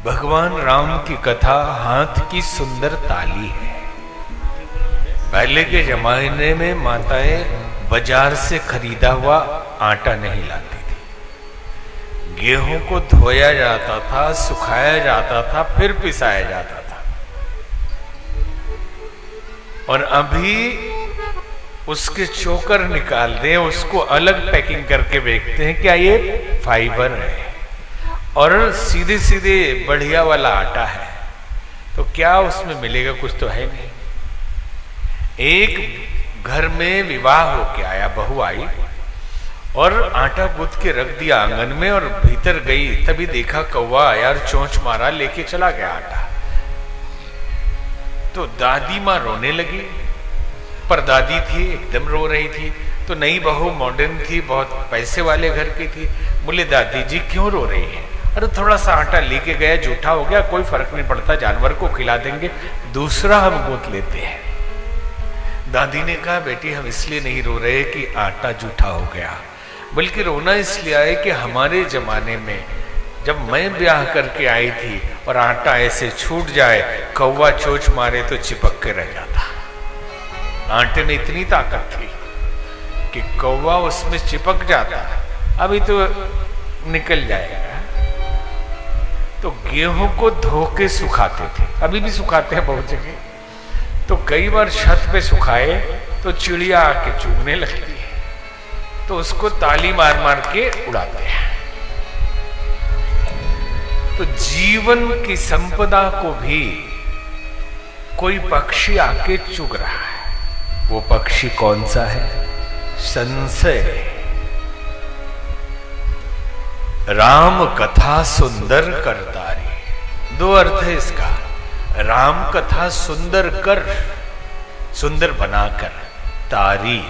भगवान राम की कथा हाथ की सुंदर ताली है। पहले के जमाने में माताएं बाजार से खरीदा हुआ आटा नहीं लाती थी। गेहूं को धोया जाता था, सुखाया जाता था, फिर पिसाया जाता था। और अभी उसके चोकर निकाल दें, उसको अलग पैकिंग करके बेचते हैं। क्या ये फाइबर है और सीधे सीधे बढ़िया वाला आटा है, तो क्या उसमें मिलेगा? कुछ तो है नहीं। एक घर में विवाह होके आया, बहू आई और आटा गूंथ के रख दिया आंगन में और भीतर गई, तभी देखा कौवा आया और चोंच मारा, लेके चला गया आटा। तो दादी माँ रोने लगी, पर दादी थी एकदम रो रही थी। तो नई बहू मॉडर्न थी, बहुत पैसे वाले घर की थी। बोले दादी जी क्यों रो रही हैं? अरे थोड़ा सा आटा लेके गया, जूठा हो गया, कोई फर्क नहीं पड़ता, जानवर को खिला देंगे, दूसरा हम गूंथ लेते हैं। दादी ने कहा बेटी हम इसलिए नहीं रो रहे कि आटा जूठा हो गया, बल्कि रोना इसलिए आए कि हमारे जमाने में जब मैं ब्याह करके आई थी और आटा ऐसे छूट जाए, कौवा चोंच मारे तो चिपक के रह जाता। आटे में इतनी ताकत थी कि कौवा उसमें चिपक जाता, अभी तो निकल जाएगा। तो गेहूं को धो के सुखाते थे, अभी भी सुखाते हैं बहुत जगह। तो कई बार छत पे सुखाए तो चिड़िया आके चुगने लगती है, तो उसको ताली मार मार के उड़ाते हैं। तो जीवन की संपदा को भी कोई पक्षी आके चुग रहा है। वो पक्षी कौन सा है? संशय। राम कथा सुंदर करतारी, दो अर्थ है इसका। राम कथा सुंदर कर, सुंदर बनाकर, तारी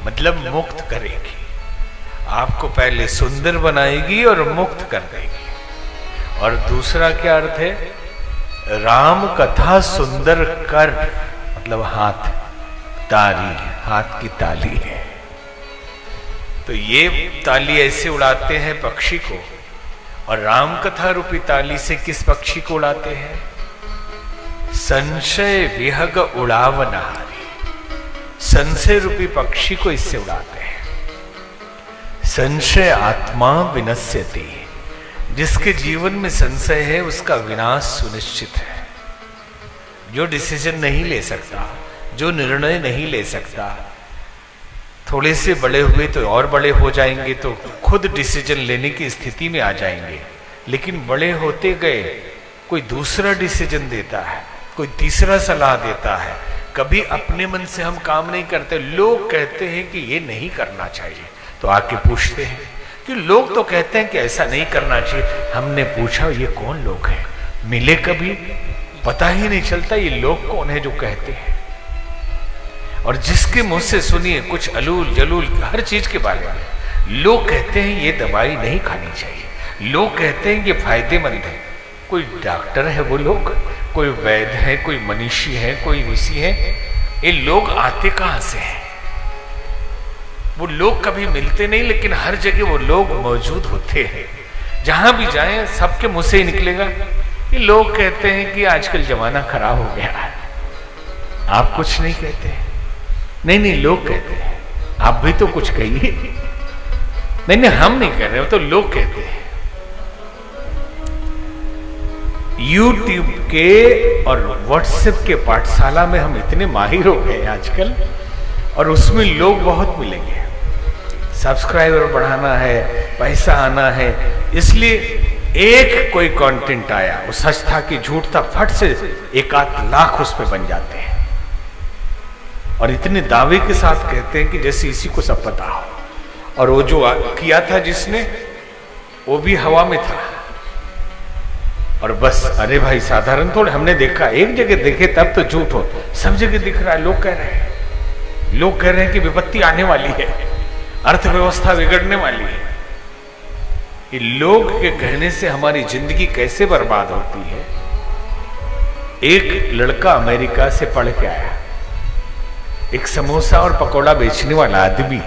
मतलब मुक्त करेगी। आपको पहले सुंदर बनाएगी और मुक्त कर देगी। और दूसरा क्या अर्थ है? राम कथा सुंदर कर मतलब हाथ, तारी, हाथ की ताली है। तो ये ताली ऐसे उड़ाते हैं पक्षी को, और राम कथा रूपी ताली से किस पक्षी को उड़ाते हैं? संशय विहग उड़ाव नहारी, संशय रूपी पक्षी को इससे उड़ाते हैं। संशय आत्मा विनश्यति, जिसके जीवन में संशय है उसका विनाश सुनिश्चित है। जो डिसीजन नहीं ले सकता, जो निर्णय नहीं ले सकता, थोड़े से बड़े हुए तो और बड़े हो जाएंगे तो खुद डिसीजन लेने की स्थिति में आ जाएंगे, लेकिन बड़े होते गए कोई दूसरा डिसीजन देता है, कोई तीसरा सलाह देता है। कभी अपने मन से हम काम नहीं करते। लोग कहते हैं कि ये नहीं करना चाहिए, तो आके पूछते हैं कि लोग तो कहते हैं कि ऐसा नहीं करना चाहिए। हमने पूछा ये कौन लोग हैं? मिले कभी? पता ही नहीं चलता ये लोग कौन है जो कहते हैं। और जिसके मुंह से सुनिए कुछ अलूल जलूल हर चीज के बारे में। लोग कहते हैं ये दवाई नहीं खानी चाहिए, लोग कहते हैं ये फायदेमंद है। कोई डॉक्टर है वो लोग, कोई वैद्य है, कोई मनीषी है, कोई ऋषि है। ये लोग आते कहां से हैं? वो लोग कभी मिलते नहीं, लेकिन हर जगह वो लोग मौजूद होते हैं। जहां भी जाएं सबके मुंह से ही निकलेगा ये लोग कहते हैं कि आजकल जमाना खराब हो गया है। आप कुछ नहीं कहते? नहीं नहीं, लोग कहते हैं। आप भी तो कुछ कहिए। नहीं नहीं, हम नहीं कह रहे, तो लोग कहते हैं। YouTube के और WhatsApp के पाठशाला में हम इतने माहिर हो गए आजकल, और उसमें लोग बहुत मिलेंगे। सब्सक्राइबर बढ़ाना है, पैसा आना है, इसलिए एक कोई कंटेंट आया, वो सच था कि झूठ था, फट से 1-8 लाख उस पे बन जाते हैं। और इतने दावे के साथ कहते हैं कि जैसे इसी को सब पता हो। और वो जो किया था जिसने, वो भी हवा में था। और बस, अरे भाई साधारण थोड़े, हमने देखा, एक जगह देखे तब तो झूठ हो, सब जगह दिख रहा है। लोग कह रहे हैं, लोग कह रहे हैं कि विपत्ति आने वाली है, अर्थव्यवस्था बिगड़ने वाली है। ये लोग के कहने से हमारी जिंदगी कैसे बर्बाद होती है। एक लड़का अमेरिका से पढ़ के आया, एक समोसा और पकौड़ा बेचने वाला आदमी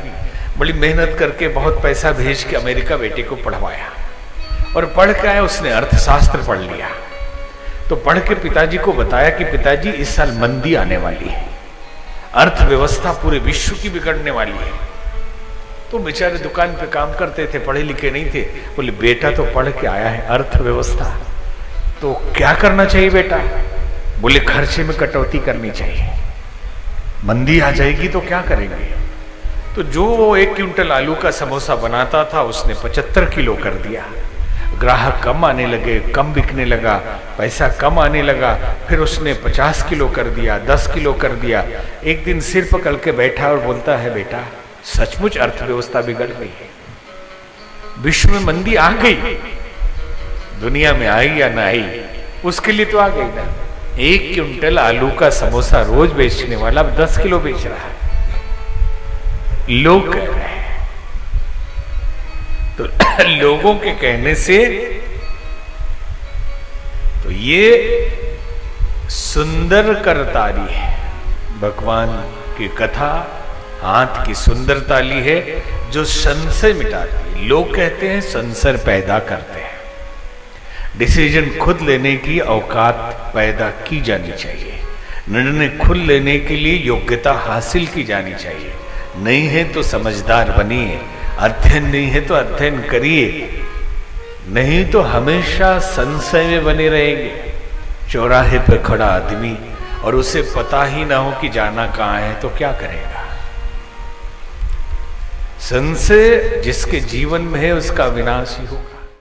बड़ी मेहनत करके बहुत पैसा भेज के अमेरिका बेटे को पढ़वाया, और पढ़ के आया, उसने अर्थशास्त्र पढ़ लिया। तो पढ़ के पिताजी को बताया कि पिताजी इस साल मंदी आने वाली है, अर्थव्यवस्था पूरे विश्व की बिगड़ने वाली है। तो बेचारे दुकान पे काम करते थे, पढ़े लिखे नहीं थे। बोले बेटा तो पढ़ के आया है, अर्थव्यवस्था तो क्या करना चाहिए बेटा? बोले खर्चे में कटौती करनी चाहिए, मंदी आ जाएगी तो क्या करेंगे? तो जो वो 1 क्विंटल आलू का समोसा बनाता था उसने 75 किलो कर दिया। ग्राहक कम आने लगे, कम बिकने लगा, पैसा कम आने लगा, फिर उसने 50 किलो कर दिया, 10 किलो कर दिया। एक दिन सिर पकड़ के बैठा और बोलता है बेटा सचमुच अर्थव्यवस्था बिगड़ गई है, विश्व में मंदी आ गई, दुनिया में आई या ना आई उसके लिए तो आ गई ना। 1 क्विंटल आलू का समोसा रोज बेचने वाला अब 10 किलो बेच रहा है, लोग कह रहे हैं। तो लोगों के कहने से तो ये सुंदर करताली है, भगवान की कथा हाथ की सुंदर ताली है जो संशय मिटाती है। लोग कहते हैं संशय पैदा करते हैं। डिसीजन खुद लेने की औकात पैदा की जानी चाहिए, निर्णय खुद लेने के लिए योग्यता हासिल की जानी चाहिए। नहीं है तो समझदार बनिए, अध्ययन नहीं है तो अध्ययन करिए, नहीं तो हमेशा संशय में बने रहेंगे। चौराहे पर खड़ा आदमी और उसे पता ही ना हो कि जाना कहां है तो क्या करेगा? संशय जिसके जीवन में है उसका विनाश ही होगा।